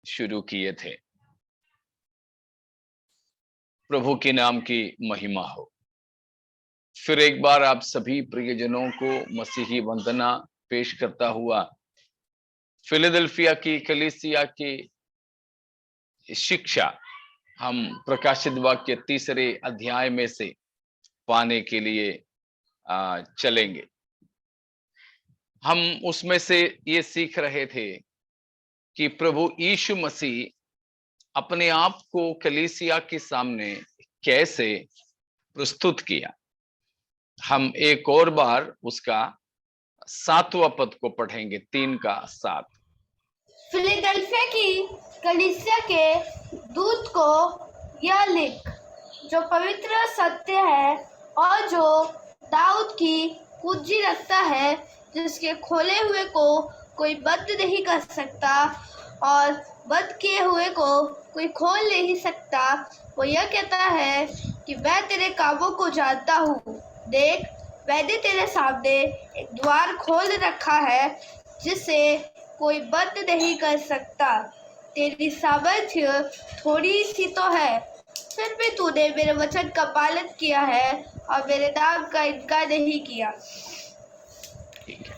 शुरू किए थे। प्रभु के नाम की महिमा हो। फिर एक बार आप सभी प्रियजनों को मसीही वंदना पेश करता हुआ फिलाडेल्फिया की कलीसिया की शिक्षा हम प्रकाशित वाक्य 3 अध्याय में से पाने के लिए चलेंगे। हम उसमें से ये सीख रहे थे कि प्रभु यीशु मसीह अपने आप को कलीसिया के सामने कैसे प्रस्तुत किया। हम एक और बार उसका 7वां पद को पढ़ेंगे, 3:7। फिलाडेल्फिया की कलीसिया के दूत को यह लिख, जो पवित्र सत्य है और जो दाऊद की कुंजी रखता है, जिसके खोले हुए को कोई बंद नहीं कर सकता और बंद किए हुए को कोई खोल नहीं सकता, वो यह कहता है कि मैं तेरे कामों को जानता हूँ। देख, मैंने तेरे सामने एक द्वार खोल रखा है जिसे कोई बंद नहीं कर सकता। तेरी सामर्थ्य थोड़ी सी तो है, फिर भी तूने मेरे वचन का पालन किया है और मेरे नाम का इनकार नहीं किया। ठीक है,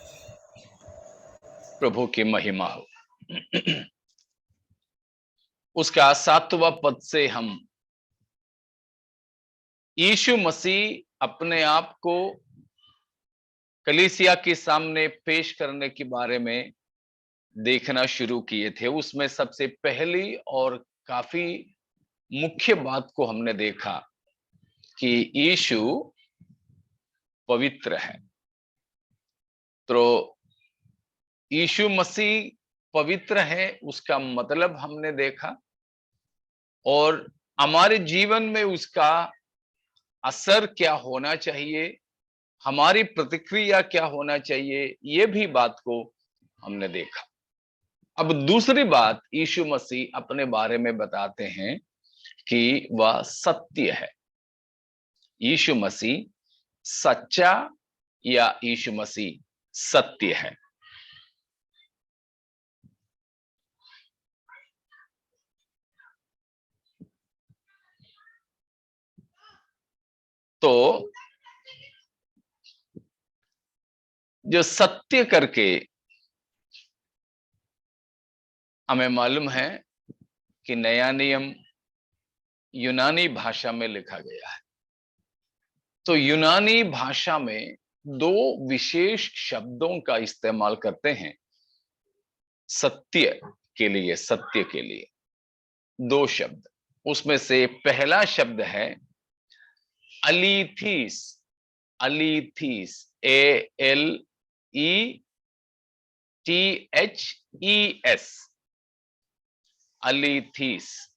प्रभु की महिमा हो। उसका 7वां पद से हम यीशु मसीह अपने आप को कलीसिया के सामने पेश करने के बारे में देखना शुरू किए थे। उसमें सबसे पहली और काफी मुख्य बात को हमने देखा कि यीशु पवित्र है। तो यीशु मसीह पवित्र है, उसका मतलब हमने देखा, और हमारे जीवन में उसका असर क्या होना चाहिए, हमारी प्रतिक्रिया क्या होना चाहिए, ये भी बात को हमने देखा। अब दूसरी बात, यीशु मसीह अपने बारे में बताते हैं कि वह सत्य है। यीशु मसीह सच्चा या यीशु मसीह सत्य है। तो जो सत्य करके हमें मालूम है कि नया नियम यूनानी भाषा में लिखा गया है। तो यूनानी भाषा में 2 विशेष शब्दों का इस्तेमाल करते हैं सत्य के लिए। सत्य के लिए 2 शब्द, उसमें से पहला शब्द है अलीथीस। अलीथीस, ALETHES, अलीथीस,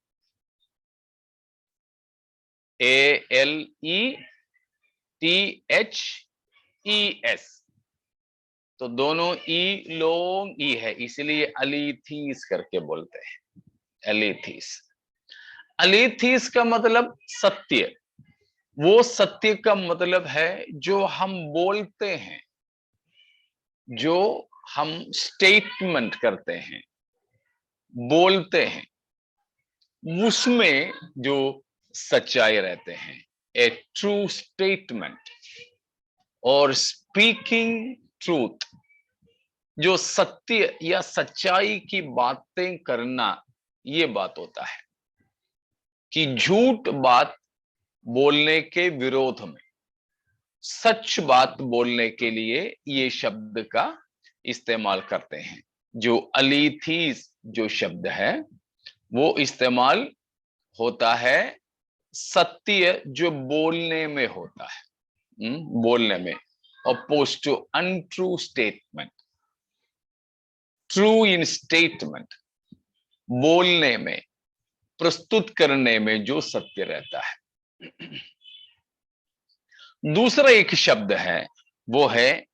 ALETHES। तो दोनों ई लोग ई है, इसलिए अलीथीस करके बोलते हैं। अलीथीस, अलीथीस का मतलब सत्य। वो सत्य का मतलब है जो हम बोलते हैं, जो हम स्टेटमेंट करते हैं, बोलते हैं, उसमें जो सच्चाई रहते हैं। ए ट्रू स्टेटमेंट और स्पीकिंग ट्रूथ, जो सत्य या सच्चाई की बातें करना, ये बात होता है कि झूठ बात बोलने के विरोध में सच बात बोलने के लिए ये शब्द का इस्तेमाल करते हैं। जो अलीथीस जो शब्द है वो इस्तेमाल होता है सत्य जो बोलने में होता है, बोलने में, oppose to untrue statement. True in statement, बोलने में, प्रस्तुत करने में जो सत्य रहता है। दूसरा एक शब्द है, वो है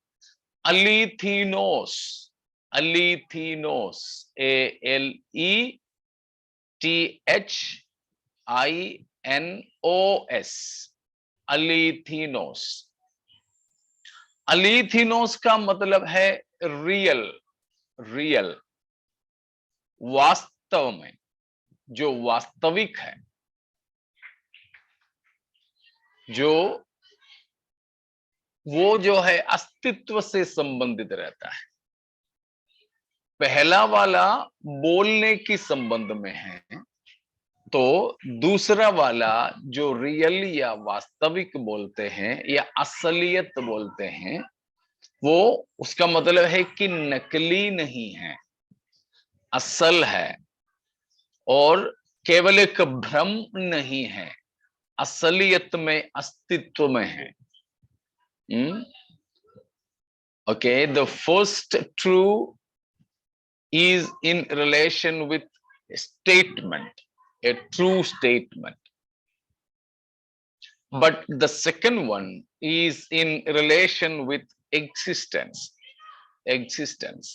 अलीथीनोस। अलीथीनोस, ALETHINOS, अलीथीनोस। अलीथीनोस का मतलब है रियल, रियल, वास्तव में, जो वास्तविक है, जो वो जो है अस्तित्व से संबंधित रहता है। पहला वाला बोलने की संबंध में है, तो दूसरा वाला जो रियल या वास्तविक बोलते हैं या असलियत बोलते हैं, वो उसका मतलब है कि नकली नहीं है, असल है, और केवल एक भ्रम नहीं है, असलियत में, अस्तित्व में है। Okay, the first true is in relation with statement, a true statement. But the second one is in relation with existence. Existence.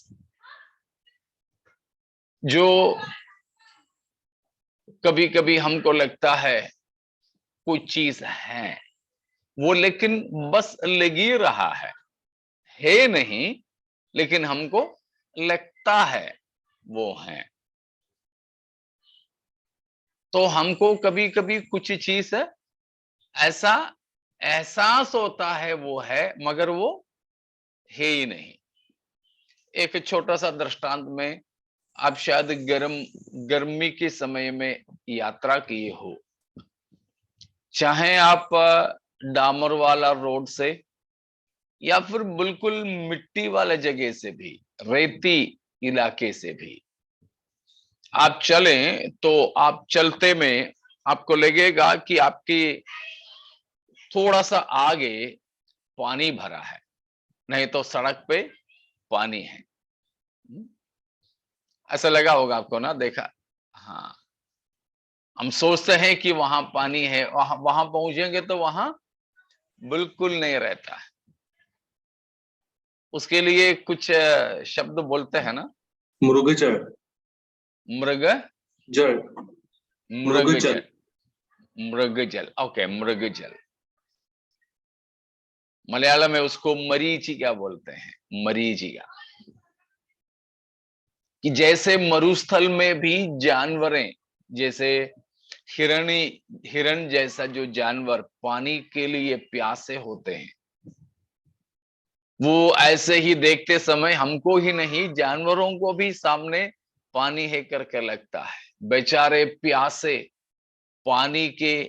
जो कभी कभी हमको लगता है कोई चीज है, वो लेकिन बस लगी रहा है नहीं, लेकिन हमको लगता है वो है। तो हमको कभी कभी कुछ चीज ऐसा एहसास होता है वो है, मगर वो है ही नहीं। एक छोटा सा दृष्टांत में, आप शायद गर्मी के समय में यात्रा किए हो, चाहे आप डामर वाला रोड से या फिर बिल्कुल मिट्टी वाले जगह से भी, रेती इलाके से भी आप चलें, तो आप चलते में आपको लगेगा कि आपकी थोड़ा सा आगे पानी भरा है, नहीं तो सड़क पे पानी है। ऐसा लगा होगा आपको ना, देखा? हाँ, हम सोचते हैं कि वहां पानी है, वहां पहुंचेंगे तो वहां बिल्कुल नहीं रहता है। उसके लिए कुछ शब्द बोलते हैं ना, मृगजल, मृग जल, मृगजल, मृगजल। ओके, मृगजल। मलयालम में उसको मरीचिका बोलते हैं, मरीचिका। कि जैसे मरुस्थल में भी जानवरें, जैसे हिरण जैसा जो जानवर पानी के लिए प्यासे होते हैं, वो ऐसे ही देखते समय हमको ही नहीं, जानवरों को भी सामने पानी है करके लगता है। बेचारे प्यासे, पानी के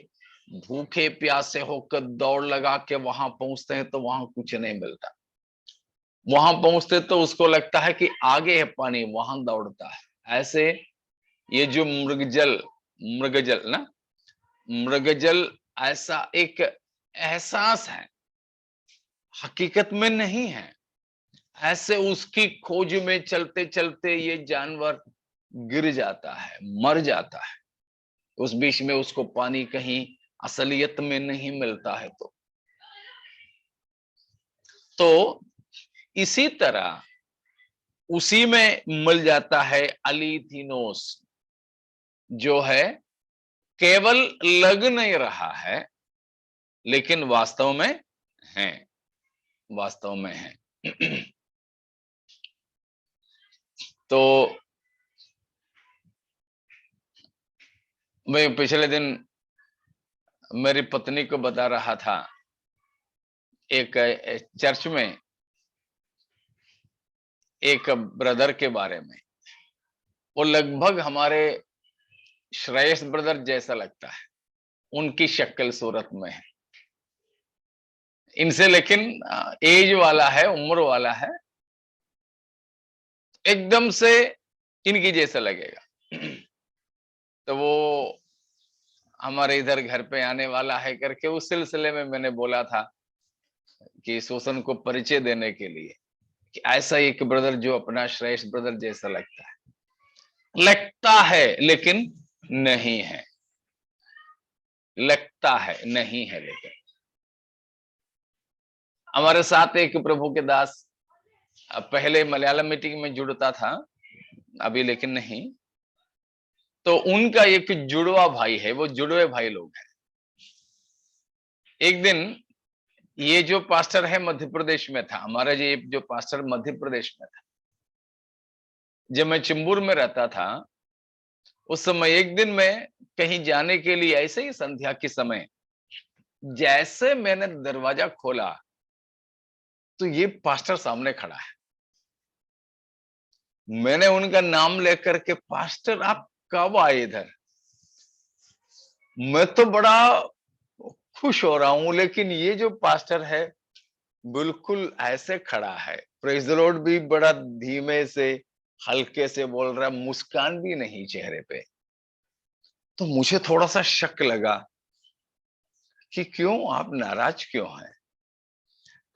भूखे प्यासे होकर दौड़ लगा के वहां पहुंचते हैं, तो वहां कुछ नहीं मिलता। वहां पहुंचते तो उसको लगता है कि आगे है पानी, वहां दौड़ता है। ऐसे ये जो मृगजल ना, मृगजल ऐसा एक एहसास है, हकीकत में नहीं है। ऐसे उसकी खोज में चलते चलते ये जानवर गिर जाता है, मर जाता है। उस बीच में उसको पानी कहीं असलियत में नहीं मिलता है। तो इसी तरह उसी में मिल जाता है अलीथिनोस, जो है केवल लग नहीं रहा है, लेकिन वास्तव में है, वास्तव में है। तो मैं पिछले दिन मेरी पत्नी को बता रहा था, एक चर्च में एक ब्रदर के बारे में। वो लगभग हमारे श्रेयस ब्रदर जैसा लगता है, उनकी शक्ल सूरत में है इनसे, लेकिन एज वाला है, उम्र वाला है, एकदम से इनकी जैसा लगेगा। तो वो हमारे इधर घर पे आने वाला है करके उस सिलसिले में मैंने बोला था कि शोषण को परिचय देने के लिए कि ऐसा एक ब्रदर जो अपना श्रेष्ठ ब्रदर जैसा लगता है लेकिन नहीं है, लगता है नहीं है। लेकिन हमारे साथ एक प्रभु के दास पहले मलयालम मीटिंग में जुड़ता था, अभी लेकिन नहीं। तो उनका एक जुड़वा भाई है, वो जुड़वे भाई लोग हैं। एक दिन ये जो पास्टर है मध्य प्रदेश में था, हमारा ये जो पास्टर मध्य प्रदेश में था। जब मैं चिंबूर में रहता था, उस समय एक दिन मैं कहीं जाने के लिए ऐसे ही संध्या के समय जैसे मैंने दरवाजा खोला तो ये पास्टर सामने खड़ा है। मैंने उनका नाम लेकर के, पास्टर आप कब आए इधर? मैं तो बड़ा खुश हो रहा हूं, लेकिन ये जो पास्टर है बिल्कुल ऐसे खड़ा है। प्रेज द लॉर्ड भी बड़ा धीमे से हल्के से बोल रहा है, मुस्कान भी नहीं चेहरे पे। तो मुझे थोड़ा सा शक लगा कि क्यों, आप नाराज क्यों हैं?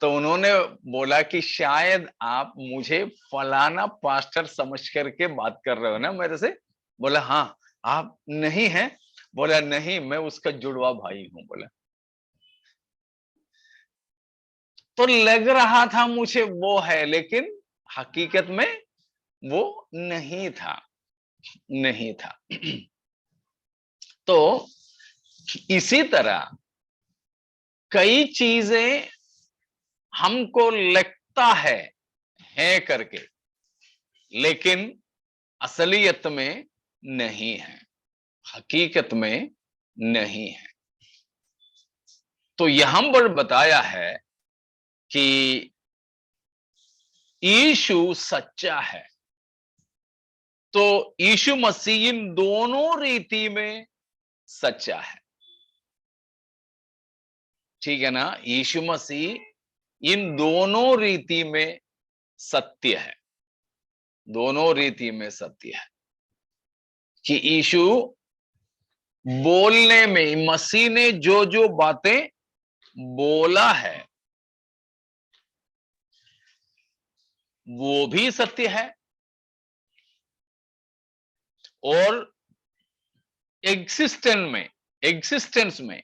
तो उन्होंने बोला कि शायद आप मुझे फलाना पास्टर समझ करके बात कर रहे हो ना मेरे से। बोला हाँ। आप नहीं हैं? बोला नहीं, मैं उसका जुड़वा भाई हूं। बोला तो लग रहा था मुझे वो है, लेकिन हकीकत में वो नहीं था, नहीं था। तो इसी तरह कई चीजें हमको लगता है करके, लेकिन असलियत में नहीं है, हकीकत में नहीं है। तो यहां पर बताया है कि यीशु सच्चा है। तो यीशु मसीह इन दोनों रीति में सच्चा है, ठीक है ना? यीशु मसीह इन दोनों रीति में सत्य है, दोनों रीति में सत्य है। कि यीशु बोलने में, मसीह ने जो जो बातें बोला है वो भी सत्य है, और एग्जिस्टेंस में,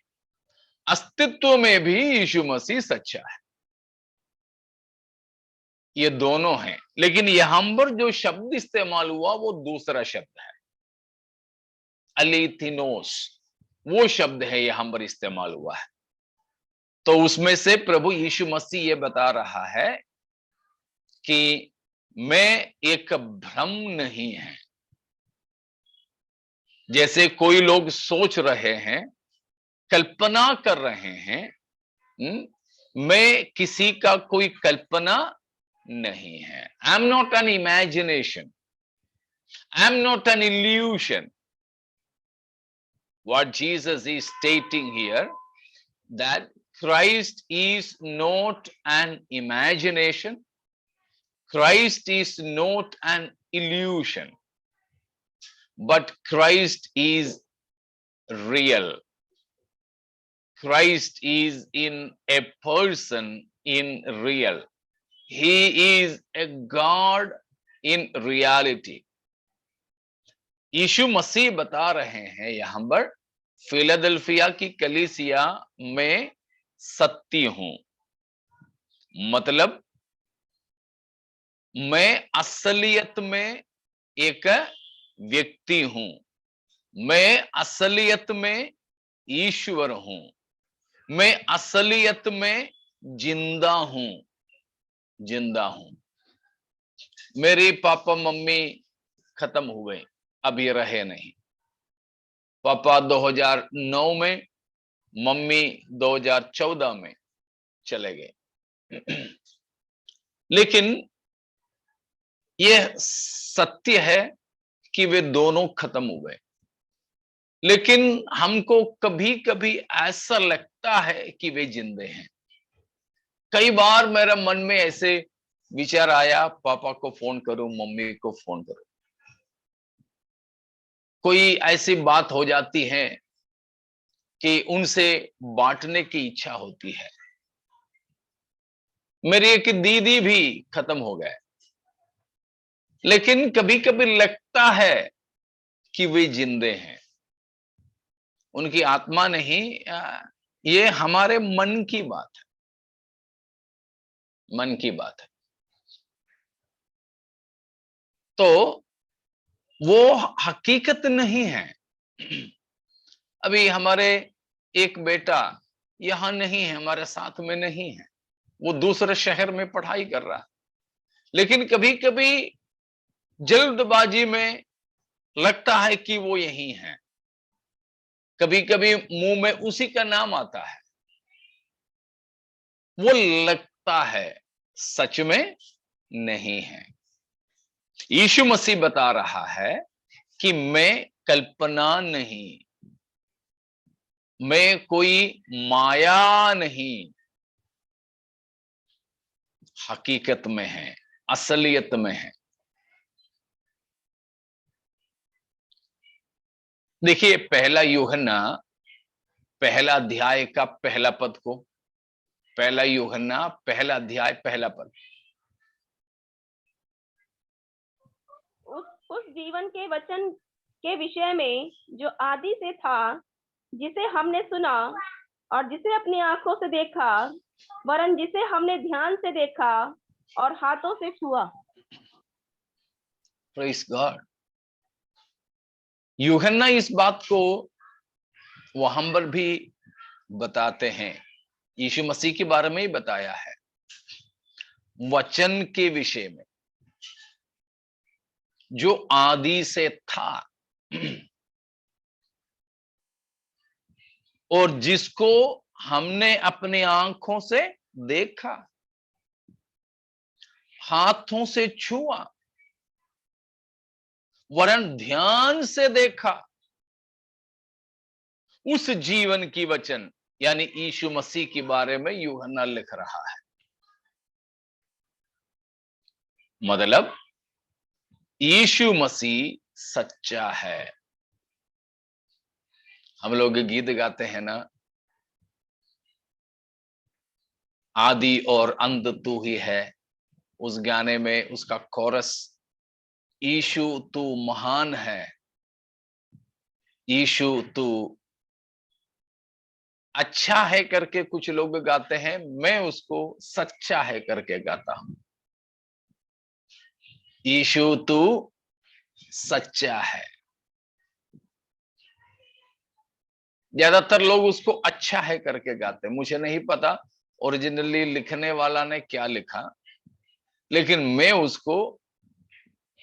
अस्तित्व में भी यीशु मसीह सच्चा है। ये दोनों हैं। लेकिन यहां पर जो शब्द इस्तेमाल हुआ वो दूसरा शब्द है, अलीथिनोस, वो शब्द है यहां पर इस्तेमाल हुआ है। तो उसमें से प्रभु यीशु मसीह ये बता रहा है कि मैं एक भ्रम नहीं है। जैसे कोई लोग सोच रहे हैं, कल्पना कर रहे हैं, मैं किसी का कोई कल्पना नहीं है। I am not an imagination, I am not an illusion. What Jesus is stating here, that Christ is not an imagination, Christ is not an illusion, but Christ is real. Christ is in a person in real. He is a God in reality. यीशु मसीह बता रहे हैं यहां पर, Philadelphia की कलीसिया में सत्य हूं, मतलब मैं असलियत में एक व्यक्ति हूं, मैं असलियत में ईश्वर हूं, मैं असलियत में जिंदा हूं, जिंदा हूं। मेरे पापा मम्मी खत्म हुए, अब ये रहे नहीं। पापा 2009 में, मम्मी 2014 में चले गए। लेकिन यह सत्य है कि वे दोनों खत्म हो गए। लेकिन हमको कभी कभी ऐसा लगता है कि वे जिंदे हैं। कई बार मेरे मन में ऐसे विचार आया, पापा को फोन करूं, मम्मी को फोन करूं। कोई ऐसी बात हो जाती है कि उनसे बांटने की इच्छा होती है। मेरी एक दीदी भी खत्म हो गए, लेकिन कभी कभी लगता है कि वे जिंदे हैं। उनकी आत्मा नहीं, ये हमारे मन की बात है, मन की बात है। तो वो हकीकत नहीं है। अभी हमारे एक बेटा यहां नहीं है, हमारे साथ में नहीं है, वो दूसरे शहर में पढ़ाई कर रहा है। लेकिन कभी कभी जल्दबाजी में लगता है कि वो यही है, कभी कभी मुंह में उसी का नाम आता है, वो लगता है, सच में नहीं है। यीशु मसीह बता रहा है कि मैं कल्पना नहीं, मैं कोई माया नहीं, हकीकत में है, असलियत में है। देखिए पहला यूहन्ना पहला अध्याय का पहला पद को, पहला यूहन्ना पहला अध्याय पहला पद। उस जीवन के वचन के विषय में जो आदि से था, जिसे हमने सुना और जिसे अपनी आंखों से देखा, वरन जिसे हमने ध्यान से देखा और हाथों से छुआ। Praise God. यूहन्ना इस बात को वहां पर भी बताते हैं, यीशु मसीह के बारे में ही बताया है, वचन के विषय में जो आदि से था और जिसको हमने अपनी आंखों से देखा, हाथों से छुआ, वरन ध्यान से देखा। उस जीवन की वचन यानी यीशु मसीह के बारे में यूहन्ना लिख रहा है। मतलब यीशु मसीह सच्चा है। हम लोग गीत गाते हैं ना, आदि और अंत तू ही है। उस गाने में उसका कोरस, यीशु तू महान है, यीशु तू अच्छा है करके कुछ लोग गाते हैं, मैं उसको सच्चा है करके गाता हूं। यीशु तू सच्चा है। ज्यादातर लोग उसको अच्छा है करके गाते हैं। मुझे नहीं पता ओरिजिनली लिखने वाला ने क्या लिखा, लेकिन मैं उसको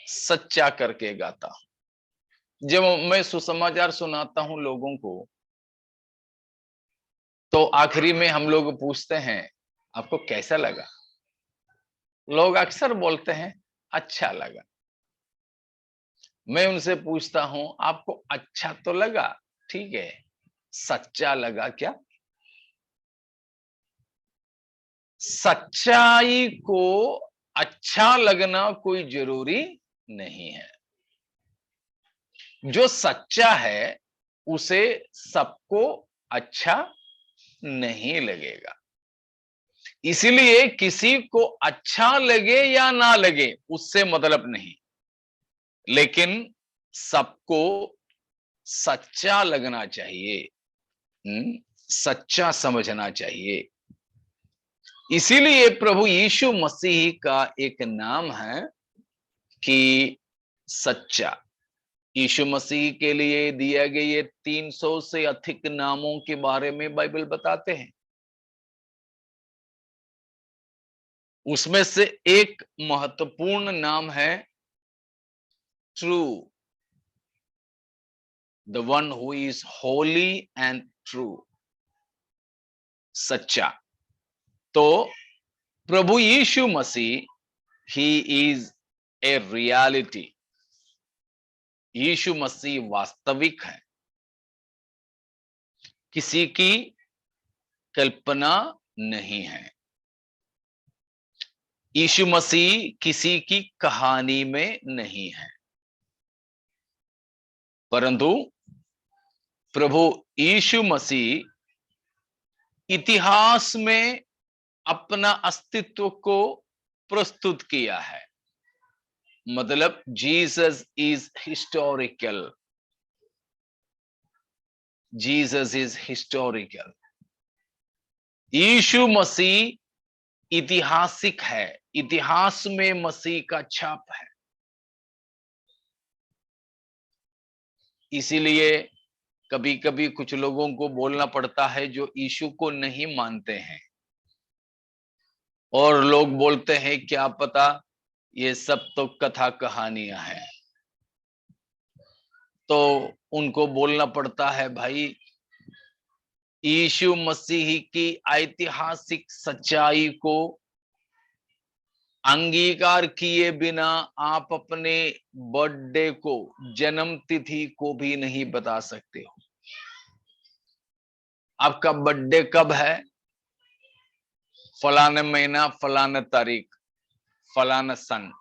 सच्चा करके गाता हूं। जब मैं सुसमाचार सुनाता हूं लोगों को, तो आखिरी में हम लोग पूछते हैं आपको कैसा लगा। लोग अक्सर बोलते हैं अच्छा लगा। मैं उनसे पूछता हूं आपको अच्छा तो लगा, ठीक है, सच्चा लगा क्या? सच्चाई को अच्छा लगना कोई जरूरी नहीं है। जो सच्चा है उसे सबको अच्छा नहीं लगेगा। इसीलिए किसी को अच्छा लगे या ना लगे उससे मतलब नहीं, लेकिन सबको सच्चा लगना चाहिए, सच्चा समझना चाहिए। इसीलिए प्रभु यीशु मसीह का एक नाम है कि सच्चा। यीशु मसीह के लिए दिए गए ये 300 से अधिक नामों के बारे में बाइबल बताते हैं। उसमें से एक महत्वपूर्ण नाम है true, the one who is Holi and true, सच्चा। तो प्रभु यीशु मसीह ही इज ए रियलिटी। यीशु मसीह वास्तविक है, किसी की कल्पना नहीं है। यीशु मसीह किसी की कहानी में नहीं है, परंतु प्रभु यीशु मसीह इतिहास में अपना अस्तित्व को प्रस्तुत किया है। मतलब Jesus is historical, Jesus is historical. यीशु मसीह ऐतिहासिक है, इतिहास में मसीह का छाप है। इसीलिए कभी कभी कुछ लोगों को बोलना पड़ता है जो यीशु को नहीं मानते हैं, और लोग बोलते हैं क्या पता ये सब तो कथा कहानियां हैं। तो उनको बोलना पड़ता है, भाई यीशु मसीह की ऐतिहासिक सच्चाई को अंगीकार किए बिना आप अपने बर्थडे को, जन्म तिथि को भी नहीं बता सकते हो। आपका बर्थडे कब है? फलाना महीना, फलाना तारीख, फलाना सन।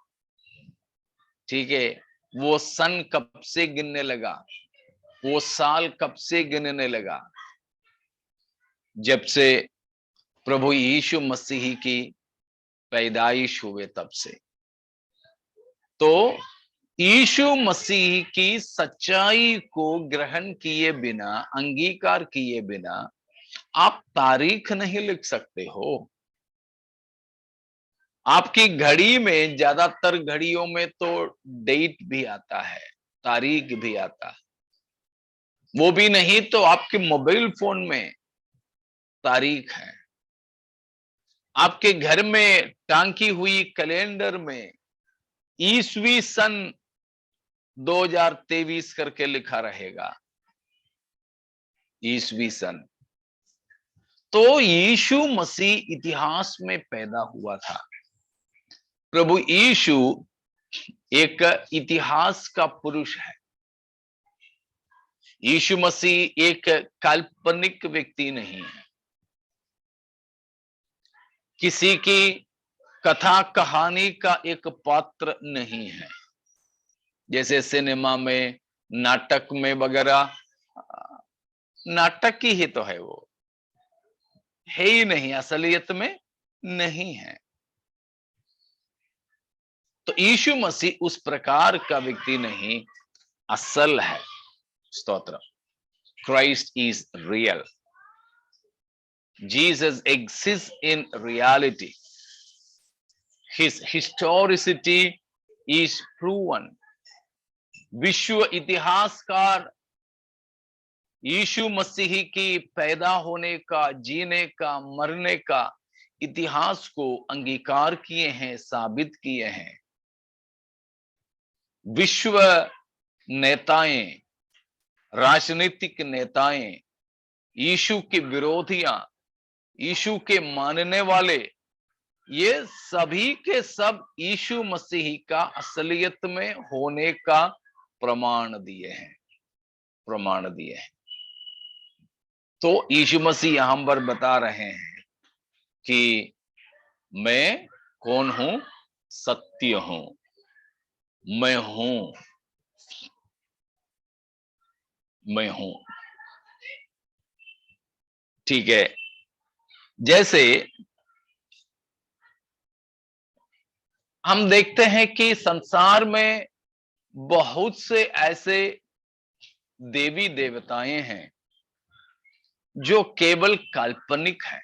ठीक है, वो सन कब से गिनने लगा, वो साल कब से गिनने लगा? जब से प्रभु यीशु मसीह की पैदाइश हुए तब से। तो यीशु मसीह की सच्चाई को ग्रहण किए बिना, अंगीकार किए बिना आप तारीख नहीं लिख सकते हो। आपकी घड़ी में, ज्यादातर घड़ियों में तो डेट भी आता है, तारीख भी आता है। वो भी नहीं तो आपके मोबाइल फोन में तारीख है। आपके घर में टांकी हुई कैलेंडर में ईसवी सन 2023 करके लिखा रहेगा, ईसवी सन। तो यीशु मसीह इतिहास में पैदा हुआ था। प्रभु यीशु एक इतिहास का पुरुष है। यीशु मसीह एक काल्पनिक व्यक्ति नहीं है, किसी की कथा कहानी का एक पात्र नहीं है। जैसे सिनेमा में, नाटक में वगैरह, नाटक ही तो है, वो है ही नहीं, असलियत में नहीं है। तो यीशु मसीह उस प्रकार का व्यक्ति नहीं, असल है। स्तोत्र। Christ is real. Jesus exists in reality. His historicity is proven. विश्व इतिहासकार यीशु मसीह की पैदा होने का, जीने का, मरने का इतिहास को अंगीकार किए हैं, साबित किए हैं। विश्व नेताएं, राजनीतिक नेताएं, यीशु के विरोधियां, यीशु के मानने वाले, ये सभी के सब यीशु मसीह का असलियत में होने का प्रमाण दिए हैं, प्रमाण दिए हैं। तो यीशु मसीह यहां पर बता रहे हैं कि मैं कौन हूं? सत्य हूं, मैं हूं, मैं हूं। ठीक है, जैसे हम देखते हैं कि संसार में बहुत से ऐसे देवी देवताएं हैं जो केवल काल्पनिक हैं,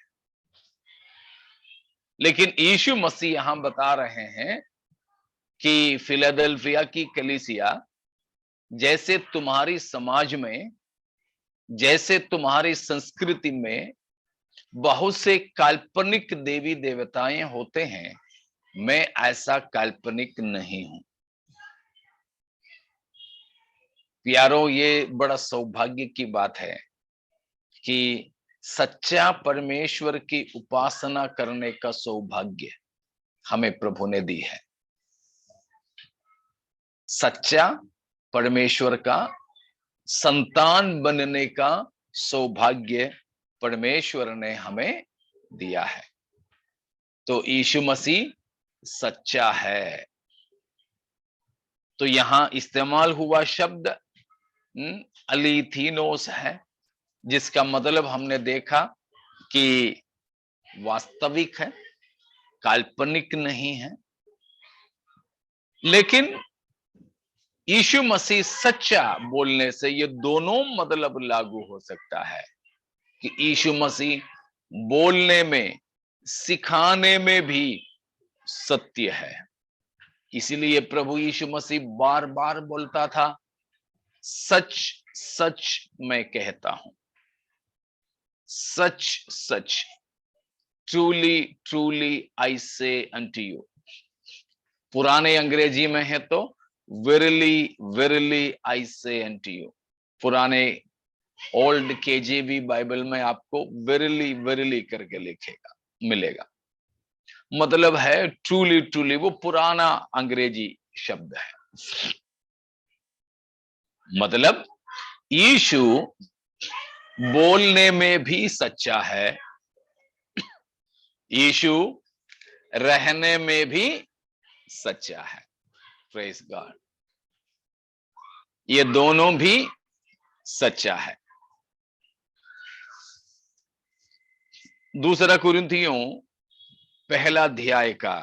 लेकिन यीशु मसीह यहां बता रहे हैं कि फिलाडेल्फिया की कलीसिया, जैसे तुम्हारी समाज में, जैसे तुम्हारी संस्कृति में बहुत से काल्पनिक देवी देवताएं होते हैं, मैं ऐसा काल्पनिक नहीं हूं। प्यारो, ये बड़ा सौभाग्य की बात है कि सच्चा परमेश्वर की उपासना करने का सौभाग्य हमें प्रभु ने दी है। सच्चा परमेश्वर का संतान बनने का सौभाग्य परमेश्वर ने हमें दिया है। तो यीशु मसीह सच्चा है। तो यहां इस्तेमाल हुआ शब्द अलीथीनोस है, जिसका मतलब हमने देखा कि वास्तविक है, काल्पनिक नहीं है। लेकिन यीशु मसीह सच्चा बोलने से ये दोनों मतलब लागू हो सकता है कि यीशु मसीह बोलने में, सिखाने में भी सत्य है। इसीलिए प्रभु यीशु मसीह बार बार बोलता था, सच सच मैं कहता हूं, सच सच, ट्रूली ट्रूली आई से अनटू यू। पुराने अंग्रेजी में है तो वेरिली वेरिली आई से अनटू यू। पुराने ओल्ड केजेवी बाइबल में आपको वेरिली वेरिली करके लिखेगा मिलेगा, मतलब है ट्रूली ट्रूली। वो पुराना अंग्रेजी शब्द है, मतलब यीशु बोलने में भी सच्चा है, यीशु रहने में भी सच्चा है। प्रेज गॉड, ये दोनों भी सच्चा है। दूसरा कुरिन्थियों पहला अध्याय का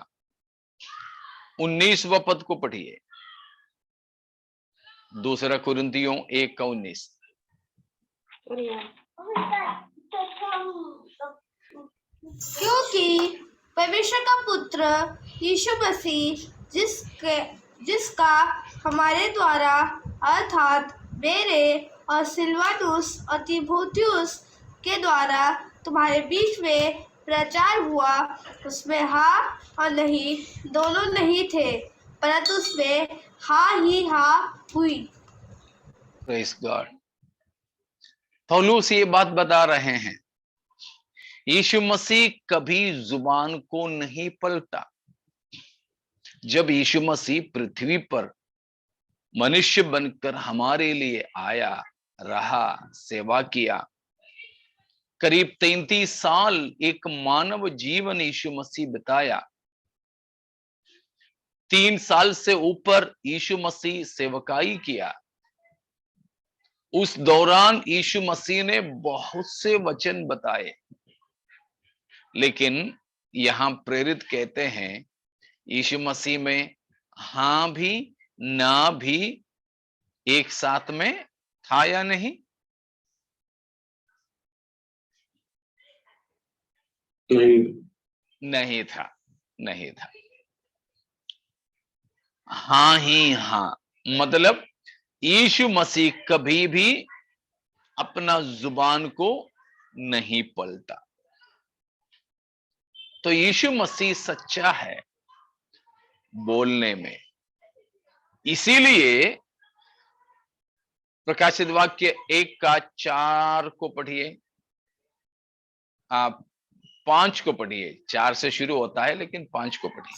19वां पद को पढ़िए। दूसरा कुरिन्थियों 1 का 19। क्योंकि परमेश्वर का पुत्र यीशु मसीह जिसका हमारे द्वारा अर्थात मेरे और सिल्वानुस और तीमुथियुस के द्वारा तुम्हारे बीच में प्रचार हुआ, उसमें हाँ और नहीं दोनों नहीं थे, परंतु उसमें हाँ ही हाँ हुई। Praise God. पौलुस ये बात बता रहे हैं, यीशु मसीह कभी जुबान को नहीं पलटा। जब यीशु मसीह पृथ्वी पर मनुष्य बनकर हमारे लिए आया, रहा, सेवा किया, करीब 33 साल एक मानव जीवन यीशु मसीह बिताया। 3 साल से ऊपर यीशु मसीह सेवकाई किया। उस दौरान यीशु मसीह ने बहुत से वचन बताए, लेकिन यहां प्रेरित कहते हैं यीशु मसीह में हां भी ना भी एक साथ में था या नहीं? नहीं था, नहीं था। हां ही हां, मतलब यीशु मसीह कभी भी अपना जुबान को नहीं पलटा। तो यीशु मसीह सच्चा है बोलने में। इसीलिए प्रकाशित वाक्य 1 का 4 को पढ़िए, आप 5 को पढ़िए। 4 से शुरू होता है लेकिन 5 को पढ़िए।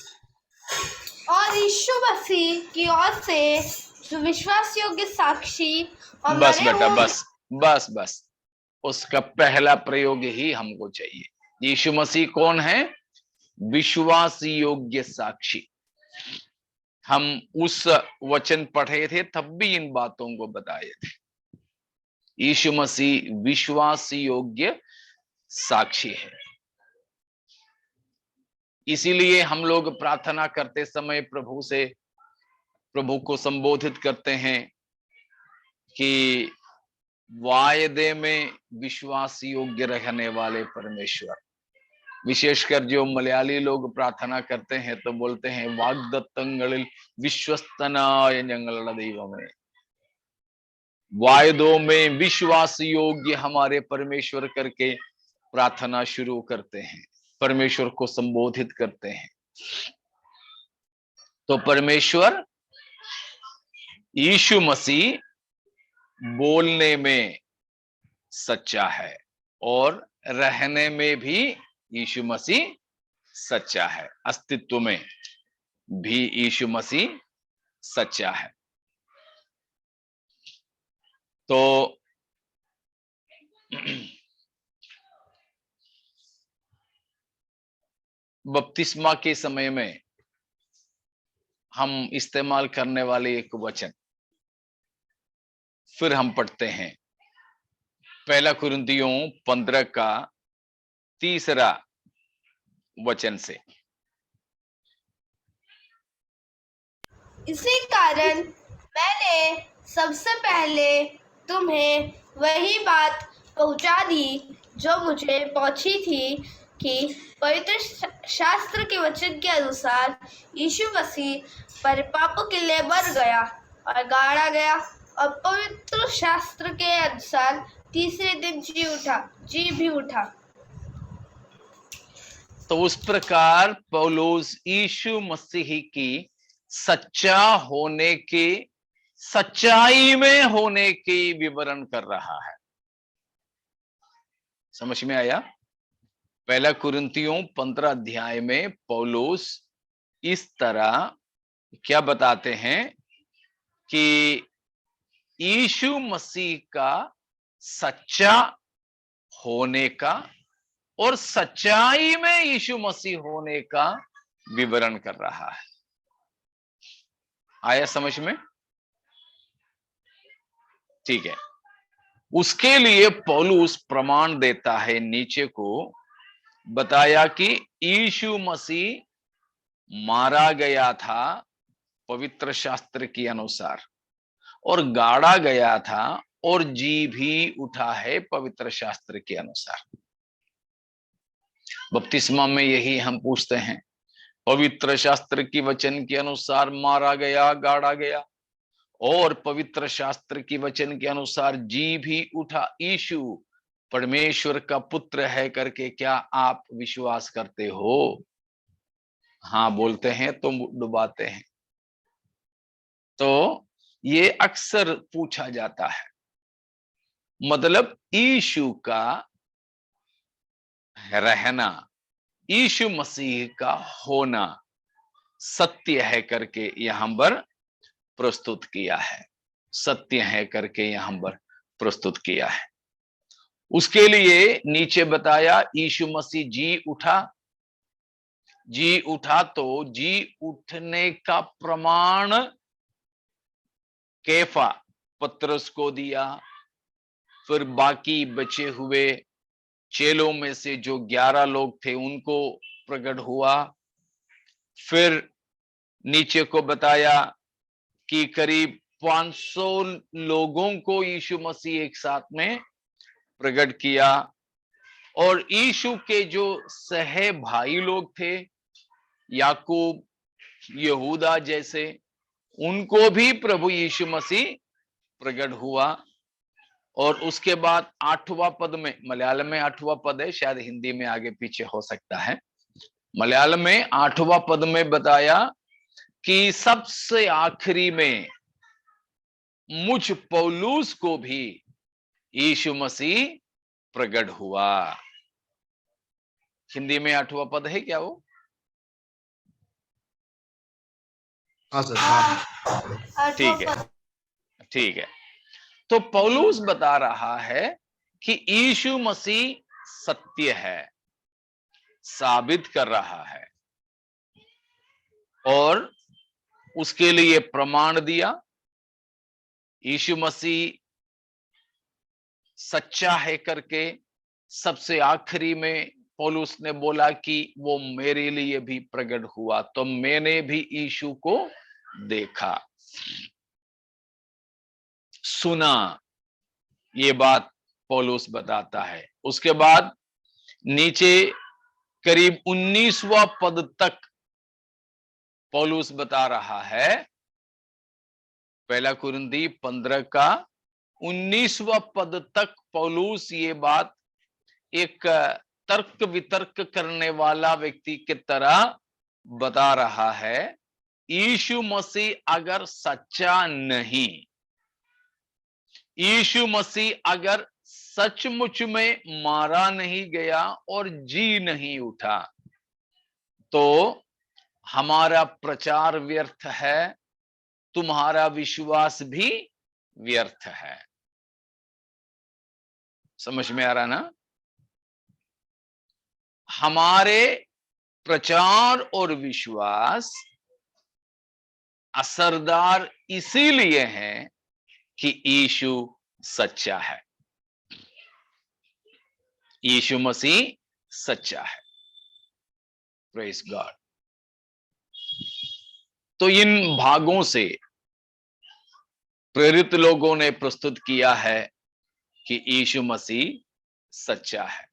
और यीशु मसीह की ओर से जो विश्वास योग्य साक्षी और बस मरे बेटा, हुए बस उसका पहला प्रयोग ही हमको चाहिए। यीशु मसीह कौन है? विश्वास योग्य साक्षी। हम उस वचन पढ़े थे तब भी इन बातों को बताए थे। यीशु मसीह विश्वास योग्य साक्षी है। इसीलिए हम लोग प्रार्थना करते समय प्रभु को संबोधित करते हैं कि वायदे में विश्वास योग्य रहने वाले परमेश्वर। विशेषकर जो मलयाली लोग प्रार्थना करते हैं तो बोलते हैं वाग्दत्तंगलिल विश्वस्तनाय ഞങ്ങളുടെ ദൈവമേ। वायदों में विश्वास योग्य हमारे परमेश्वर करके प्रार्थना शुरू करते हैं, परमेश्वर को संबोधित करते हैं। तो परमेश्वर यीशु मसीह बोलने में सच्चा है और रहने में भी यीशु मसीह सच्चा है, अस्तित्व में भी यीशु मसीह सच्चा है। तो बपतिस्मा के समय में हम इस्तेमाल करने वाले एक वचन फिर हम पढ़ते हैं, पहला कुरिन्थियों 15 का 3 वचन से। इसी कारण मैंने सबसे पहले तुम्हें वही बात पहुंचा दी जो मुझे पहुंची थी कि पवित्र शास्त्र के वचन के अनुसार यीशु मसीह पर पापों के लिए मर गया और गाड़ा गया और पवित्र शास्त्र के अनुसार तीसरे दिन जी भी उठा। तो उस प्रकार पौलुस यीशु मसीह की सच्चा होने के, सच्चाई में होने की विवरण कर रहा है। समझ में आया? पहला कुरिन्थियों 15 अध्याय में पौलुस इस तरह क्या बताते हैं कि यीशु मसीह का सच्चा होने का और सच्चाई में यीशु मसीह होने का विवरण कर रहा है। आया समझ में? ठीक है। उसके लिए पौलुस प्रमाण देता है, नीचे को बताया कि यीशु मसीह मारा गया था पवित्र शास्त्र के अनुसार, और गाड़ा गया था, और जी भी उठा है पवित्र शास्त्र के अनुसार। बपतिस्मा में यही हम पूछते हैं, पवित्र शास्त्र की वचन के अनुसार मारा गया, गाड़ा गया, और पवित्र शास्त्र की वचन के अनुसार जी भी उठा। यीशु परमेश्वर का पुत्र है करके क्या आप विश्वास करते हो? हाँ बोलते हैं तो डुबाते हैं। तो ये अक्सर पूछा जाता है, मतलब यीशु का रहना, यीशु मसीह का होना सत्य है करके यहां पर प्रस्तुत किया है, सत्य है करके यहां पर प्रस्तुत किया है। उसके लिए नीचे बताया यीशु मसीह जी उठा। जी उठा तो जी उठने का प्रमाण कैफा पतरस को दिया, फिर बाकी बचे हुए चेलों में से जो 11 लोग थे उनको प्रकट हुआ। फिर नीचे को बताया कि करीब 500 लोगों को यीशु मसीह एक साथ में प्रकट किया, और यीशु के जो सहे भाई लोग थे, याकूब, यहूदा जैसे, उनको भी प्रभु यीशु मसीह प्रकट हुआ। और उसके बाद 8वां पद में, मलयालम में 8वां पद है, शायद हिंदी में आगे पीछे हो सकता है। मलयालम में 8वां पद में बताया कि सबसे आखिरी में मुझ पौलुस को भी यीशु मसीह प्रकट हुआ। हिंदी में 8वां पद है क्या वो? हाँ सर, हाँ। ठीक है, ठीक है। तो पौलुस बता रहा है कि यीशु मसीह सत्य है, साबित कर रहा है, और उसके लिए प्रमाण दिया। यीशु मसीह सच्चा है करके सबसे आखिरी में पौलुस ने बोला कि वो मेरे लिए भी प्रकट हुआ, तो मैंने भी यीशु को देखा, सुना, ये बात पौलुस बताता है। उसके बाद नीचे करीब 19वां पद तक पौलुस बता रहा है, पहला कुरिन्थी 15 का 19वां पद तक पौलुस ये बात एक तर्क वितर्क करने वाला व्यक्ति की तरह बता रहा है। यीशु मसीह अगर सच्चा नहीं, यीशु मसीह अगर सचमुच में मारा नहीं गया और जी नहीं उठा, तो हमारा प्रचार व्यर्थ है, तुम्हारा विश्वास भी व्यर्थ है। समझ में आ रहा ना? हमारे प्रचार और विश्वास असरदार इसीलिए है कि यीशु सच्चा है, यीशु मसीह सच्चा है। Praise God. तो इन भागों से प्रेरित लोगों ने प्रस्तुत किया है कि यीशु मसीह सच्चा है।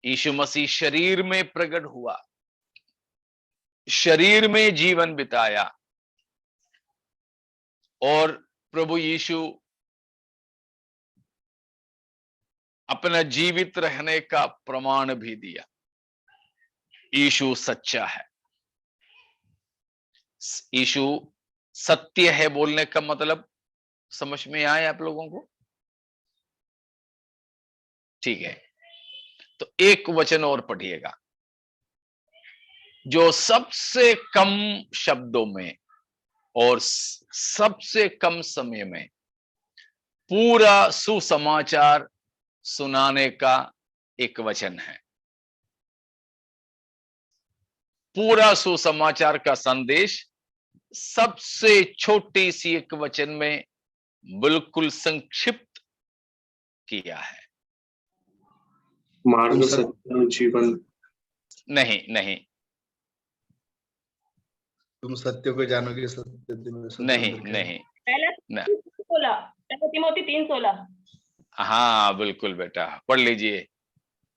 यीशु मसीह शरीर में प्रकट हुआ, शरीर में जीवन बिताया, और प्रभु यीशु अपना जीवित रहने का प्रमाण भी दिया। यीशु सच्चा है। यीशु सत्य है बोलने का मतलब समझ में आए आप लोगों को? ठीक है, तो एक वचन और पढ़िएगा जो सबसे कम शब्दों में और सबसे कम समय में पूरा सुसमाचार सुनाने का एक वचन है। पूरा सुसमाचार का संदेश सबसे छोटी सी एक वचन में बिल्कुल संक्षिप्त किया है। मार्ग, सत्य और जीवन। नहीं नहीं तुम सत्य को जानोगे, सत्य तुम्हें स्वतंत्र नहीं करेगा। नहीं पहला न, 3:16, पहला तिमोथी 3:16। हाँ बिल्कुल बेटा, पढ़ लीजिए।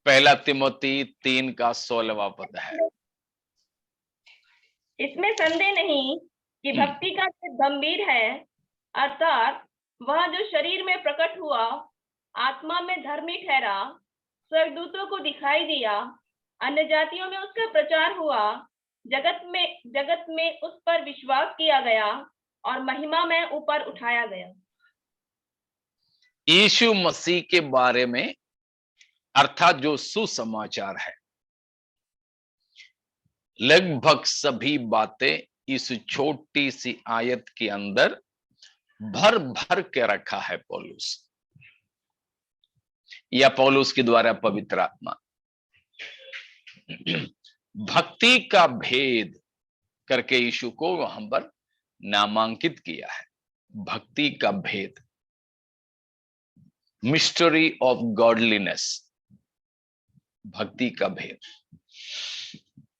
पहला तिमोथी 3 का 16वां पद है। इसमें संदेह नहीं कि भक्ति का जो गंभीर है, अर्थात वह जो शरीर में प्रकट हुआ, आत्मा में धर्मी ठहरा, स्वर्गदूतों को दिखाई दिया, अन्य जातियों में उसका प्रचार हुआ, जगत में उस पर विश्वास किया गया और महिमा में ऊपर उठाया गया। यीशु मसीह के बारे में अर्थात जो सुसमाचार है, लगभग सभी बातें इस छोटी सी आयत के अंदर भर भर के रखा है पौलुस या पौलुस के द्वारा पवित्र आत्मा। भक्ति का भेद करके यीशु को वहां पर नामांकित किया है। भक्ति का भेद, मिस्ट्री ऑफ गॉडलीनेस, भक्ति का भेद,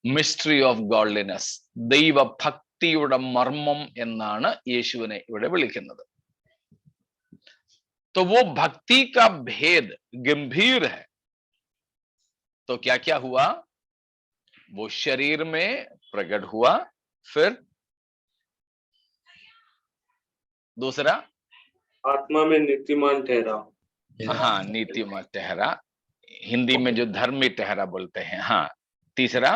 മിസ്റ്ററി ഓഫ് ഗോഡ്ലിനെസ്, ദൈവഭക്തിയുടെ മർമ്മം എന്നാണ് യേശുവിനെ ഇവിടെ വിളിക്കുന്നത്. तो वो भक्ति का भेद गंभीर है। तो क्या क्या हुआ? वो शरीर में प्रकट हुआ, फिर दूसरा आत्मा में नीतिमान ठहरा। हाँ, नीतिमान ठहरा, हिंदी में जो धर्मी ठहरा बोलते हैं। हाँ, तीसरा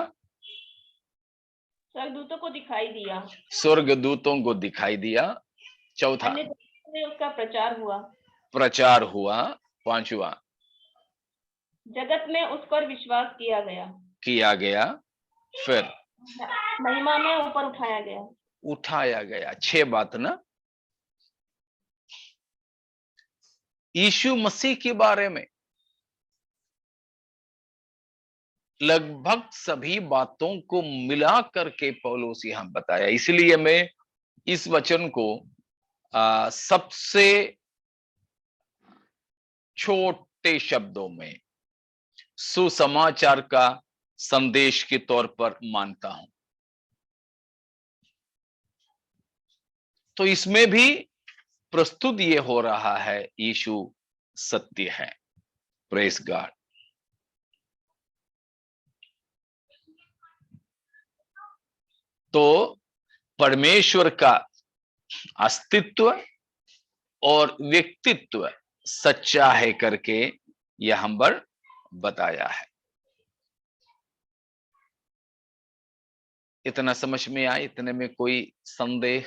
स्वर्गदूतों को दिखाई दिया, स्वर्गदूतों को दिखाई दिया। चौथा अन्य जातियों में उसका प्रचार हुआ। पांचवा जगत में उस पर विश्वास किया गया। फिर महिमा में ऊपर उठाया गया। 6 बात ना यीशु मसीह के बारे में। लगभग सभी बातों को मिला करके पौलुस यहां बताया। इसलिए मैं इस वचन को सबसे छोटे शब्दों में सुसमाचार का संदेश के तौर पर मानता हूं। तो इसमें भी प्रस्तुत ये हो रहा है यीशु सत्य है। Praise God. तो परमेश्वर का अस्तित्व और व्यक्तित्व सच्चा है करके यहां पर बताया है। इतना समझ में आए? इतने में कोई संदेह?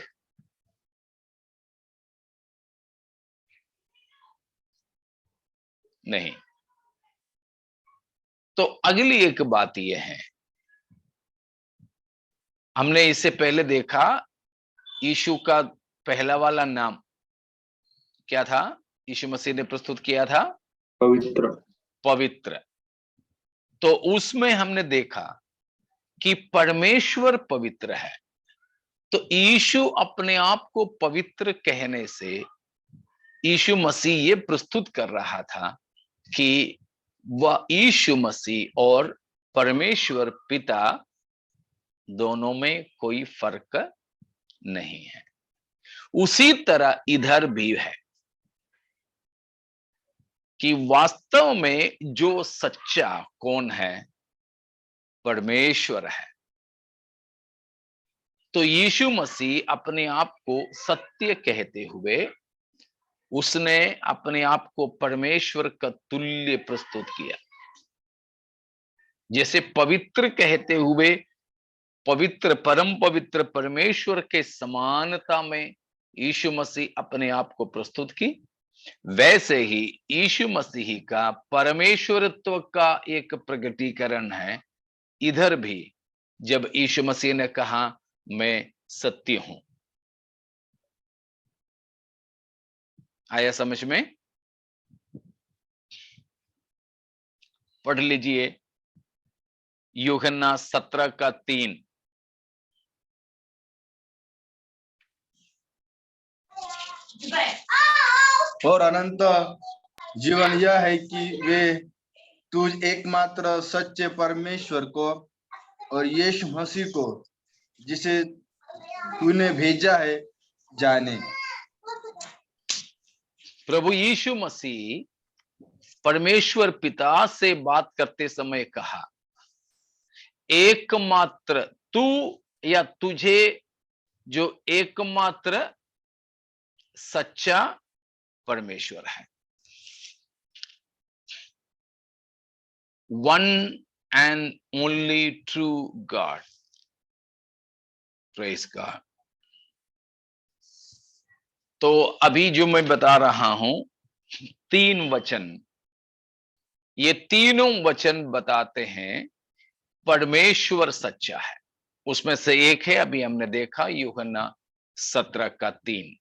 नहीं। तो अगली एक बात यह है, हमने इससे पहले देखा यीशु का पहला वाला नाम क्या था? यीशु मसीह ने प्रस्तुत किया था पवित्र। तो उसमें हमने देखा कि परमेश्वर पवित्र है। तो यीशु अपने आप को पवित्र कहने से यीशु मसीह ये प्रस्तुत कर रहा था कि वह यीशु मसीह और परमेश्वर पिता दोनों में कोई फर्क नहीं है। उसी तरह इधर भी है कि वास्तव में जो सच्चा कौन है? परमेश्वर है। तो यीशु मसीह अपने आप को सत्य कहते हुए उसने अपने आप को परमेश्वर का तुल्य प्रस्तुत किया। जैसे पवित्र कहते हुए पवित्र परम पवित्र परमेश्वर के समानता में यीशु मसीह अपने आप को प्रस्तुत की, वैसे ही यीशु मसीह का परमेश्वरत्व का एक प्रकटीकरण है इधर भी, जब यीशु मसीह ने कहा मैं सत्य हूं। आया समझ में? पढ़ लीजिए यूहन्ना 17:3। और अनंत जीवन यह है कि वे तुझ एकमात्र सच्चे परमेश्वर को और यीशु मसीह को जिसे तूने भेजा है जाने। प्रभु यीशु मसीह परमेश्वर पिता से बात करते समय कहा, एकमात्र तू या तुझे जो एकमात्र सच्चा परमेश्वर है, one and only true God, praise God. तो अभी जो मैं बता रहा हूं 3 वचन, ये तीनों वचन बताते हैं परमेश्वर सच्चा है। उसमें से एक है अभी हमने देखा यूहन्ना 17:3।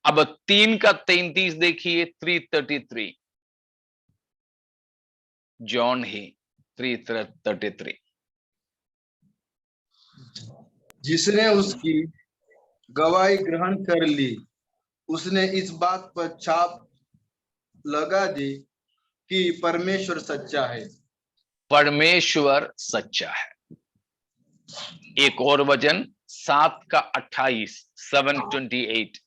अब 3:33 देखिए, 3:33, जॉन ही 3:33। जिसने उसकी गवाही ग्रहण कर ली, उसने इस बात पर छाप लगा दी कि परमेश्वर सच्चा है। परमेश्वर सच्चा है। एक और वचन 7:28, 7:28।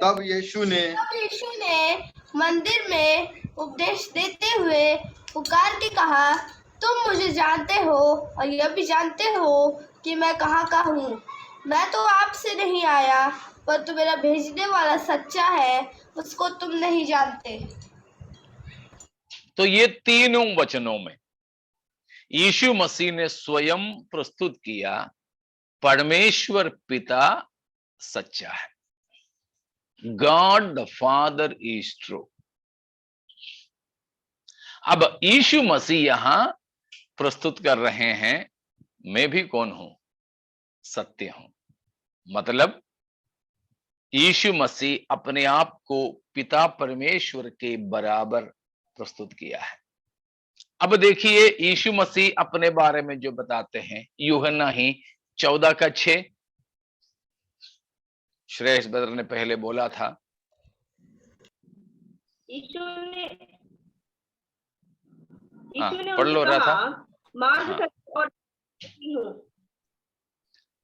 तब यीशु ने मंदिर में उपदेश देते हुए पुकार के कहा, तुम मुझे जानते हो और यह भी जानते हो कि मैं कहाँ का हूँ। मैं तो आपसे नहीं आया, पर तो मेरा भेजने वाला सच्चा है, उसको तुम नहीं जानते। तो ये तीनों वचनों में यीशु मसीह ने स्वयं प्रस्तुत किया परमेश्वर पिता सच्चा है। God the father is true. अब यीशु मसीह यहां प्रस्तुत कर रहे हैं, मैं भी कौन हूं? सत्य हूं। मतलब यीशु मसीह अपने आप को पिता परमेश्वर के बराबर प्रस्तुत किया है। अब देखिए यीशु मसीह अपने बारे में जो बताते हैं, यूहन्ना ही 14:6। श्रेयस ब्रदर ने पहले बोला था, यीशु ने पढ़ लो उनसे रहा था। कहा, मार्ग हाँ। सत्य और जीवन हूँ।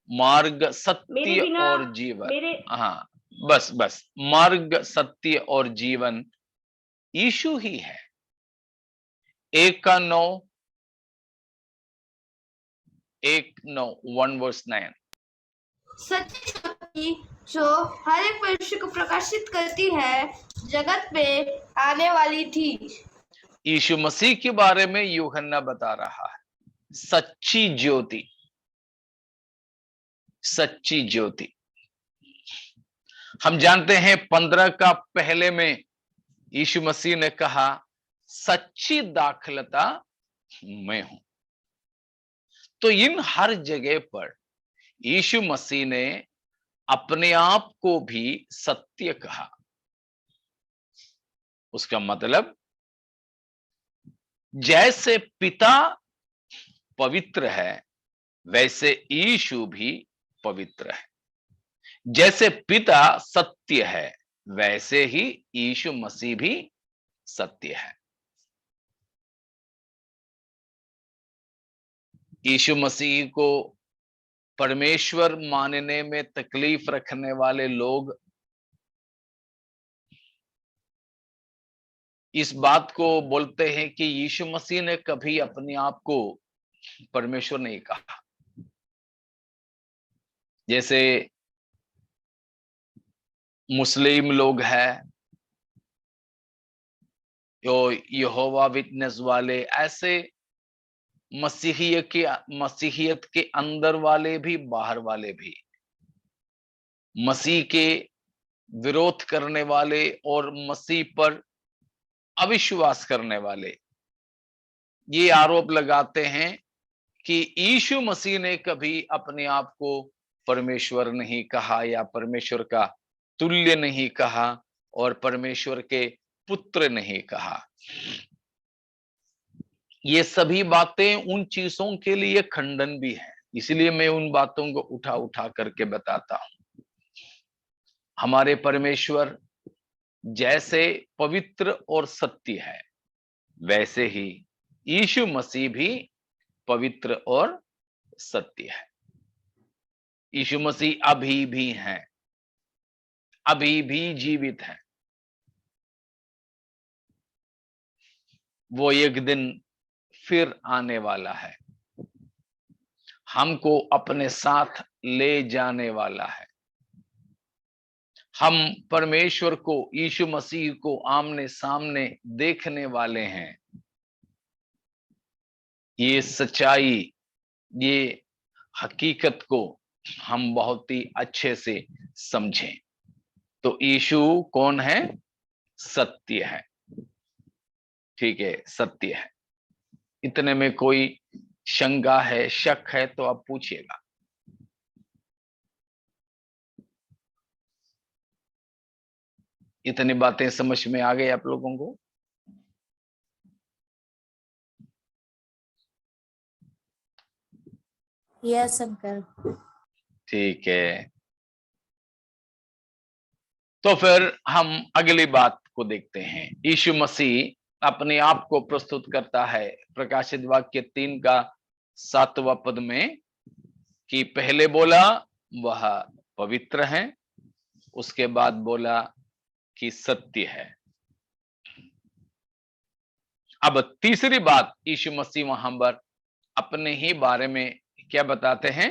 मार्ग मेरे सत्य बिना और जीवन। मेरे हाँ, बस मार्ग सत्य और जीवन यीशु ही है। 1:9, 1:9 सच्ची ज्योति जो हर एक मनुष्य को प्रकाशित करती है, जगत में आने वाली थी। यीशु मसीह के बारे में यूहन्ना बता रहा है, सच्ची ज्योति, सच्ची ज्योति। हम जानते हैं 15 का पहले में यीशु मसीह ने कहा, सच्ची दाखलता मैं हूं। तो इन हर जगह पर यीशु मसीह ने अपने आप को भी सत्य कहा। उसका मतलब जैसे पिता पवित्र है, वैसे यीशु भी पवित्र है। जैसे पिता सत्य है, वैसे ही यीशु मसीह भी सत्य है। यीशु मसीह को परमेश्वर मानने में तकलीफ रखने वाले लोग इस बात को बोलते हैं कि यीशु मसीह ने कभी अपने आप को परमेश्वर नहीं कहा। जैसे मुस्लिम लोग हैं, जो यहोवा विटनेस वाले, ऐसे मसीहियत के अंदर वाले भी बाहर वाले भी, मसीह के विरोध करने वाले और मसीह पर अविश्वास करने वाले ये आरोप लगाते हैं कि यीशु मसीह ने कभी अपने आप को परमेश्वर नहीं कहा या परमेश्वर का तुल्य नहीं कहा और परमेश्वर के पुत्र नहीं कहा। ये सभी बातें उन चीजों के लिए खंडन भी है, इसलिए मैं उन बातों को उठा उठा करके बताता हूं। हमारे परमेश्वर जैसे पवित्र और सत्य है, वैसे ही यीशु मसीह भी पवित्र और सत्य है। यीशु मसीह अभी भी हैं, अभी भी जीवित हैं। वो एक दिन फिर आने वाला है, हमको अपने साथ ले जाने वाला है। हम परमेश्वर को, यीशु मसीह को आमने सामने देखने वाले हैं। ये सच्चाई, ये हकीकत को हम बहुत ही अच्छे से समझें। तो यीशु कौन है? सत्य है, ठीक है, सत्य है। इतने में कोई शंका है, शक है तो आप पूछिएगा। इतनी बातें समझ में आ गई आप लोगों को? Yes uncle. ठीक है, तो फिर हम अगली बात को देखते हैं। यीशु मसीह अपने आप को प्रस्तुत करता है प्रकाशित वाक्य 3 का 7वां पद में कि पहले बोला वह पवित्र है, उसके बाद बोला कि सत्य है। अब तीसरी बात यीशु मसीह वहां पर अपने ही बारे में क्या बताते हैं?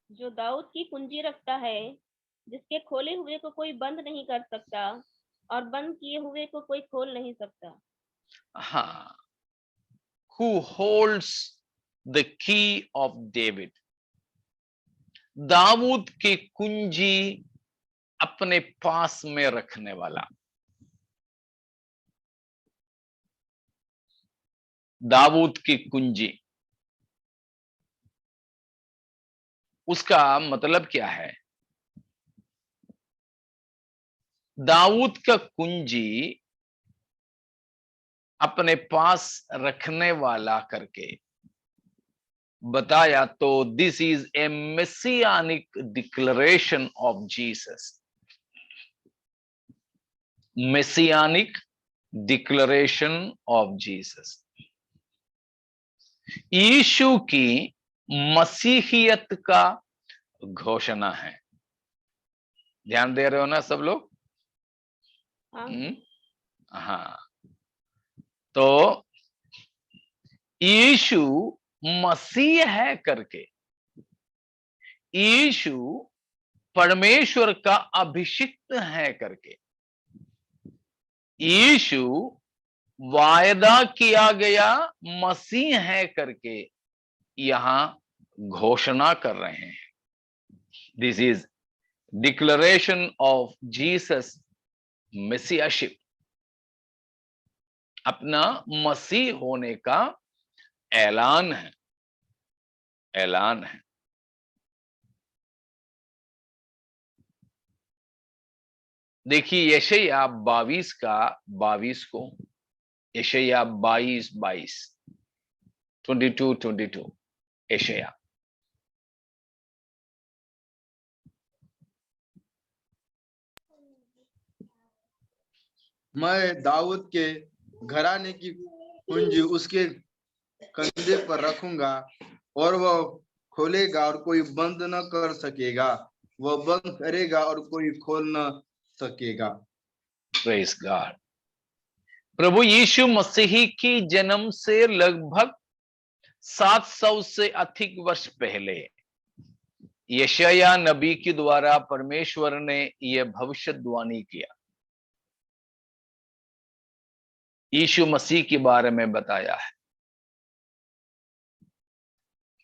जो दाऊद की कुंजी रखता है, जिसके खोले हुए को कोई बंद नहीं कर सकता और बंद किए हुए को कोई खोल नहीं सकता। हाँ, who holds the key of David? Dawood की कुंजी अपने पास में रखने वाला। दाऊद की कुंजी, उसका मतलब क्या है? दाऊद का कुंजी अपने पास रखने वाला करके बताया तो this is a messianic declaration of Jesus. Messianic declaration of Jesus, यीशु की मसीहियत का घोषणा है। ध्यान दे रहे हो ना सब लोग? हाँ, तो यीशु मसीह है करके, यीशु परमेश्वर का अभिषिक्त है करके, यीशु वायदा किया गया मसीह है करके यहां घोषणा कर रहे हैं। This is declaration of Jesus messiahship, अपना मसीह होने का ऐलान है, ऐलान है। देखिए यशायाह 22 का 22 को, यशायाह 22 22 यशायाह। मैं दाऊद के घराने की कुंजी उसके कंधे पर रखूंगा और वह खोलेगा और कोई बंद न कर सकेगा, वह बंद करेगा और कोई खोल न सकेगा। Praise God. प्रभु यीशु मसीह की जन्म से लगभग 700 से अधिक वर्ष पहले यशायाह नबी के द्वारा परमेश्वर ने यह भविष्यवाणी किया, यीशु मसीह के बारे में बताया है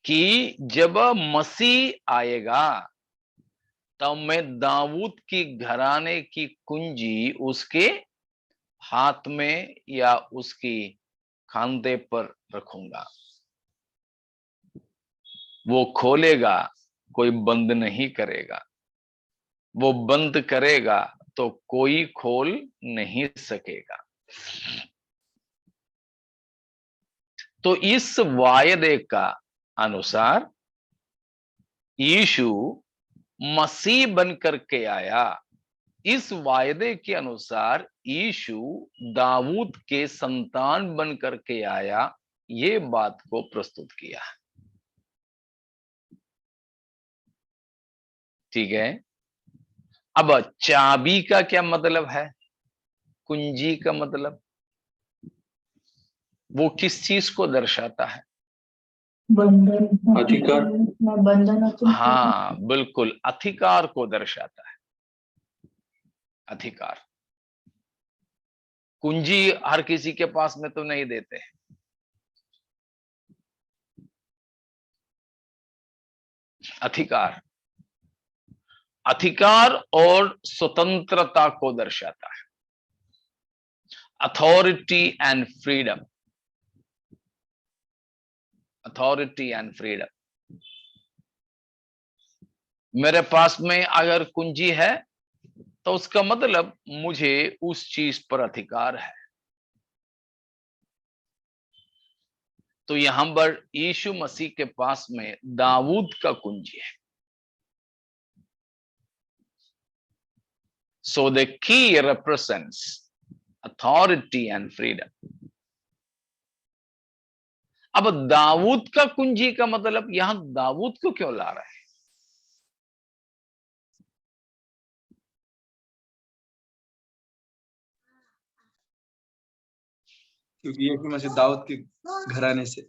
कि जब मसीह आएगा तब मैं दाऊद की घराने की कुंजी उसके हाथ में या उसकी खांदे पर रखूंगा, वो खोलेगा, कोई बंद नहीं करेगा, वो बंद करेगा तो कोई खोल नहीं सकेगा। तो इस वायदे का अनुसार यीशु मसीह बनकर के आया। इस वायदे के अनुसार यीशु दाऊद के संतान बनकर के आया, ये बात को प्रस्तुत किया। ठीक है। अब चाबी का क्या मतलब है, कुंजी का मतलब, वो किस चीज को दर्शाता है? अधिकार। हाँ बिल्कुल, अधिकार को दर्शाता है। अधिकार, कुंजी हर किसी के पास में तो नहीं देते हैं। अधिकार, अधिकार और स्वतंत्रता को दर्शाता है। Authority and freedom, authority and freedom. मेरे पास में अगर कुंजी है तो उसका मतलब मुझे उस चीज पर अधिकार है। तो यहां पर यीशु मसीह के पास में दाऊद का कुंजी है। So the key represents authority and freedom. अब दाऊद का कुंजी का मतलब यहां दाऊद को क्यों ला रहा है? क्योंकि यीशु मसीह दाऊद के घराने से।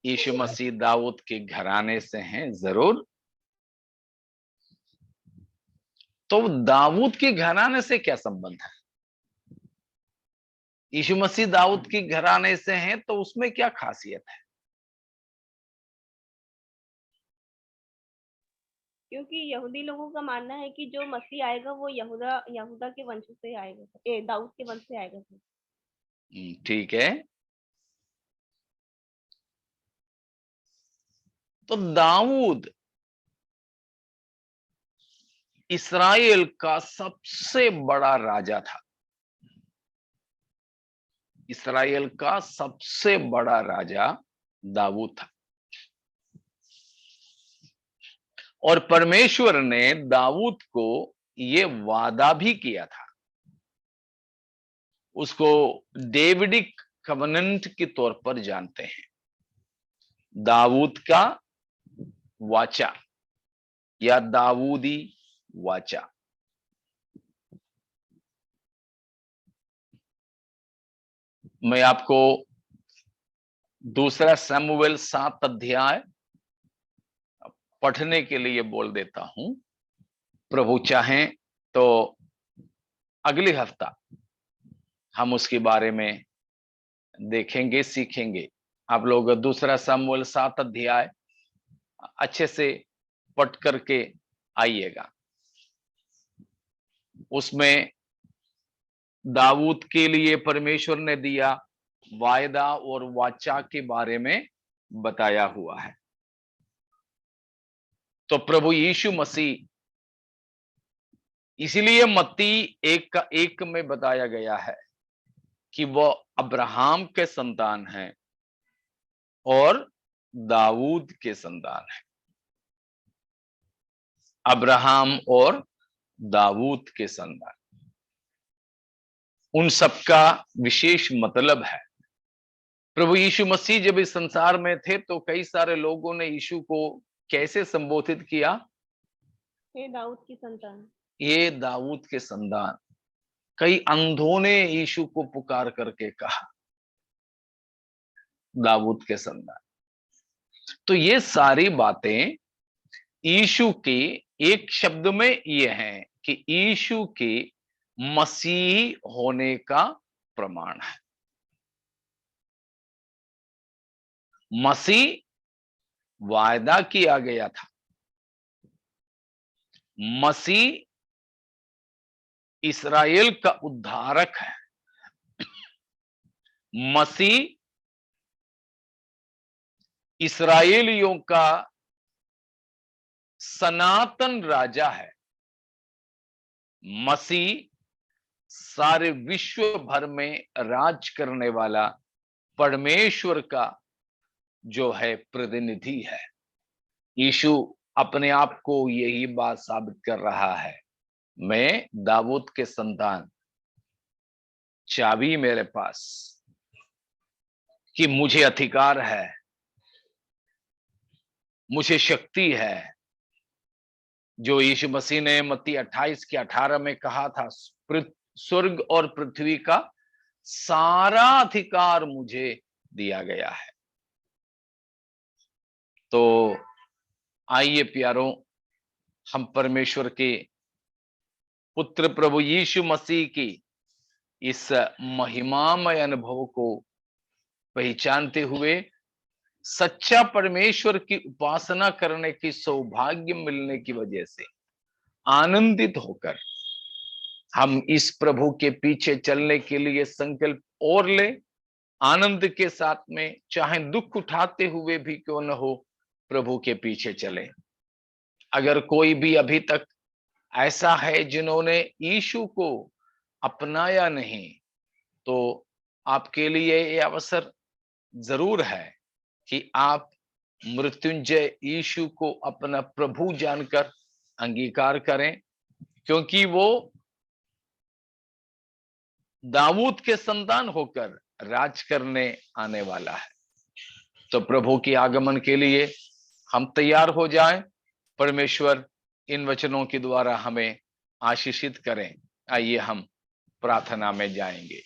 यीशु मसीह दाऊद के घराने से हैं, जरूर। तो दाऊद के घराने से क्या संबंध है? यीशु मसीह दाऊद के घराने से हैं तो उसमें क्या खासियत है? क्योंकि यहूदी लोगों का मानना है कि जो मसीह आएगा वो यहूदा के वंश से आएगा, दाऊद के वंश से आएगा। ठीक है। तो दाऊद इस्राएल का सबसे बड़ा राजा था। इस्राएल का सबसे बड़ा राजा दाऊद था। और परमेश्वर ने दाऊद को यह वादा भी किया था, उसको डेविडिक कवनेंट के तौर पर जानते हैं। दाऊद का वाचा या दाऊदी वाचा। मैं आपको दूसरा शमूएल 7 अध्याय पढ़ने के लिए बोल देता हूं। प्रभु चाहें तो अगले हफ्ता हम उसके बारे में देखेंगे, सीखेंगे। आप लोग दूसरा शमूएल 7 अध्याय अच्छे से पढ़ करके आइएगा। उसमें दाऊद के लिए परमेश्वर ने दिया वायदा और वाचा के बारे में बताया हुआ है। तो प्रभु यीशु मसीह, इसलिए मत्ती 1:1 में बताया गया है कि वह अब्राहम के संतान हैं और दाऊद के संतान हैं। अब्राहम और दाऊद के संतान, उन सबका विशेष मतलब है। प्रभु यीशु मसीह जब इस संसार में थे तो कई सारे लोगों ने यीशु को कैसे संबोधित किया? हे दाऊद की संतान, ये दाऊद के संतान। कई अंधों ने यीशु को पुकार करके कहा दाऊद के संतान। तो ये सारी बातें यीशु की एक शब्द में ये है कि यीशु के मसीही होने का प्रमाण है। मसीह वायदा किया गया था, मसीह इस्राएल का उद्धारक है, मसीह इस्राएलियों का सनातन राजा है, मसीह सारे विश्व भर में राज करने वाला परमेश्वर का जो है प्रतिनिधि है। यीशु अपने आप को यही बात साबित कर रहा है, मैं दाऊद के संतान, चाबी मेरे पास, कि मुझे अधिकार है, मुझे शक्ति है। जो यीशु मसीह ने मत्ती 28:18 में कहा था, स्वर्ग और पृथ्वी का सारा अधिकार मुझे दिया गया है। तो आइए प्यारों, हम परमेश्वर के पुत्र प्रभु यीशु मसीह की इस महिमामय अनुभव को पहचानते हुए सच्चा परमेश्वर की उपासना करने की सौभाग्य मिलने की वजह से आनंदित होकर हम इस प्रभु के पीछे चलने के लिए संकल्प और ले, आनंद के साथ में, चाहे दुख उठाते हुए भी क्यों न हो, प्रभु के पीछे चले। अगर कोई भी अभी तक ऐसा है जिन्होंने यीशु को अपनाया नहीं, तो आपके लिए ये अवसर जरूर है कि आप मृत्युंजय यीशु को अपना प्रभु जानकर अंगीकार करें, क्योंकि वो दाऊद के संतान होकर राज करने आने वाला है। तो प्रभु के आगमन के लिए हम तैयार हो जाएं। परमेश्वर इन वचनों के द्वारा हमें आशीषित करें। आइए हम प्रार्थना में जाएंगे।